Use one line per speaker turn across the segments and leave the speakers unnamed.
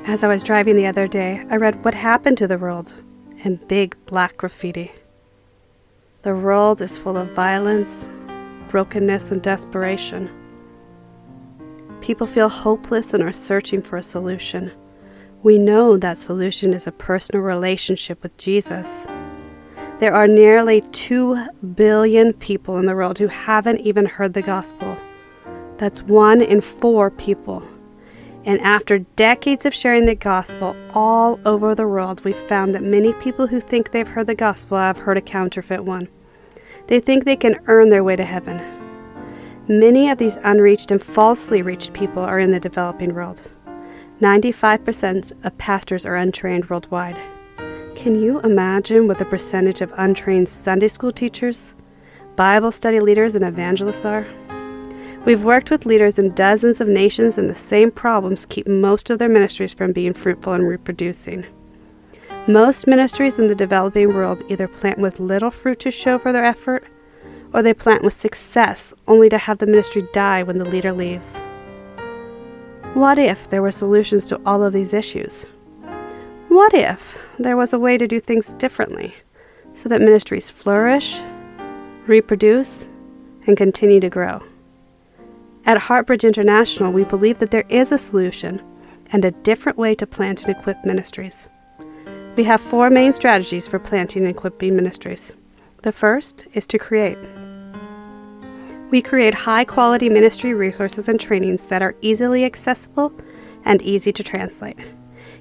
As I was driving the other day, I read "What Happened to the World" in big black graffiti. The world is full of violence, brokenness, and desperation. People feel hopeless and are searching for a solution. We know that solution is a personal relationship with Jesus. There are nearly 2 billion people in the world who haven't even heard the gospel. That's 1 in 4 people. And after decades of sharing the gospel all over the world, we've found that many people who think they've heard the gospel have heard a counterfeit one. They think they can earn their way to heaven. Many of these unreached and falsely reached people are in the developing world. 95% of pastors are untrained worldwide. Can you imagine what the percentage of untrained Sunday school teachers, Bible study leaders, and evangelists are? We've worked with leaders in dozens of nations, and the same problems keep most of their ministries from being fruitful and reproducing. Most ministries in the developing world either plant with little fruit to show for their effort, or they plant with success only to have the ministry die when the leader leaves. What if there were solutions to all of these issues? What if there was a way to do things differently so that ministries flourish, reproduce, and continue to grow? At Heartbridge International, we believe that there is a solution and a different way to plant and equip ministries. We have 4 main strategies for planting and equipping ministries. The first is to create. We create high-quality ministry resources and trainings that are easily accessible and easy to translate.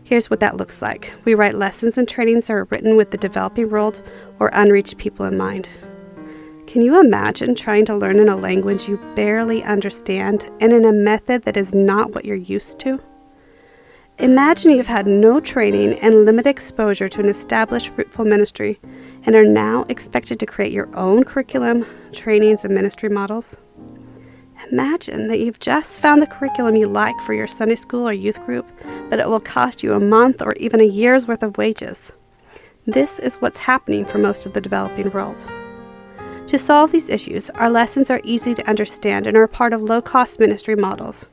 Here's what that looks like. We write lessons and trainings that are written with the developing world or unreached people in mind. Can you imagine trying to learn in a language you barely understand and in a method that is not what you're used to? Imagine you've had no training and limited exposure to an established fruitful ministry and are now expected to create your own curriculum, trainings, and ministry models. Imagine that you've just found the curriculum you like for your Sunday school or youth group, but it will cost you a month or even a year's worth of wages. This is what's happening for most of the developing world. To solve these issues, our lessons are easy to understand and are part of low-cost ministry models.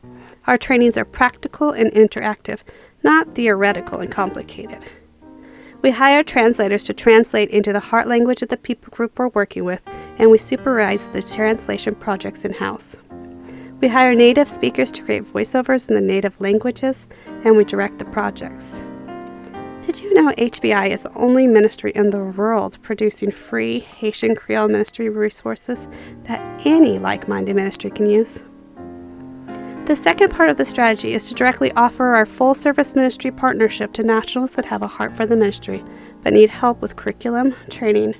Our trainings are practical and interactive, not theoretical and complicated. We hire translators to translate into the heart language of the people group we're working with, and we supervise the translation projects in-house. We hire native speakers to create voiceovers in the native languages, and we direct the projects. Did you know HBI is the only ministry in the world producing free Haitian Creole ministry resources that any like-minded ministry can use? The second part of the strategy is to directly offer our full-service ministry partnership to nationals that have a heart for the ministry, but need help with curriculum, training,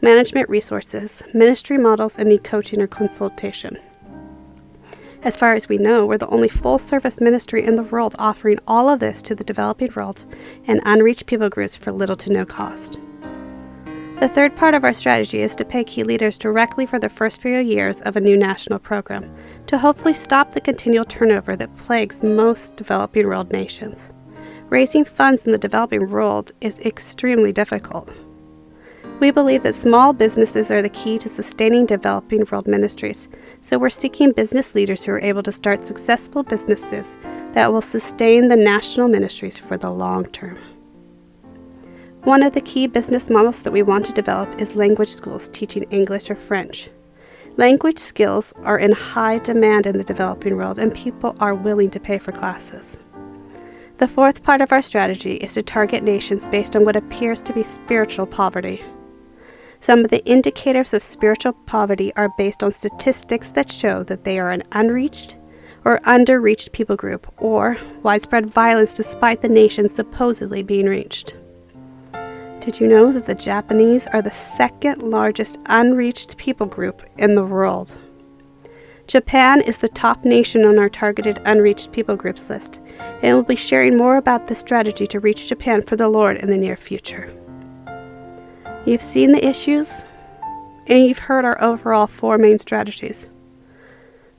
management resources, ministry models, and need coaching or consultation. As far as we know, we're the only full-service ministry in the world offering all of this to the developing world and unreached people groups for little to no cost. The third part of our strategy is to pay key leaders directly for the first few years of a new national program to hopefully stop the continual turnover that plagues most developing world nations. Raising funds in the developing world is extremely difficult. We believe that small businesses are the key to sustaining developing world ministries, so we're seeking business leaders who are able to start successful businesses that will sustain the national ministries for the long term. One of the key business models that we want to develop is language schools teaching English or French. Language skills are in high demand in the developing world, and people are willing to pay for classes. The fourth part of our strategy is to target nations based on what appears to be spiritual poverty. Some of the indicators of spiritual poverty are based on statistics that show that they are an unreached or underreached people group, or widespread violence despite the nation supposedly being reached. Did you know that the Japanese are the second largest unreached people group in the world? Japan is the top nation on our targeted unreached people groups list, and we'll be sharing more about this strategy to reach Japan for the Lord in the near future. You've seen the issues, and you've heard our overall 4 main strategies.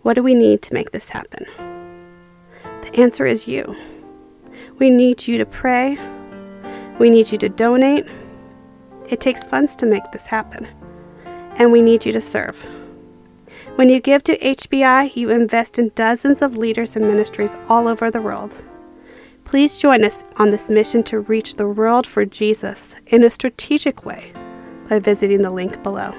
What do we need to make this happen? The answer is you. We need you to pray. We need you to donate. It takes funds to make this happen. And we need you to serve. When you give to HBI, you invest in dozens of leaders and ministries all over the world. Please join us on this mission to reach the world for Jesus in a strategic way by visiting the link below.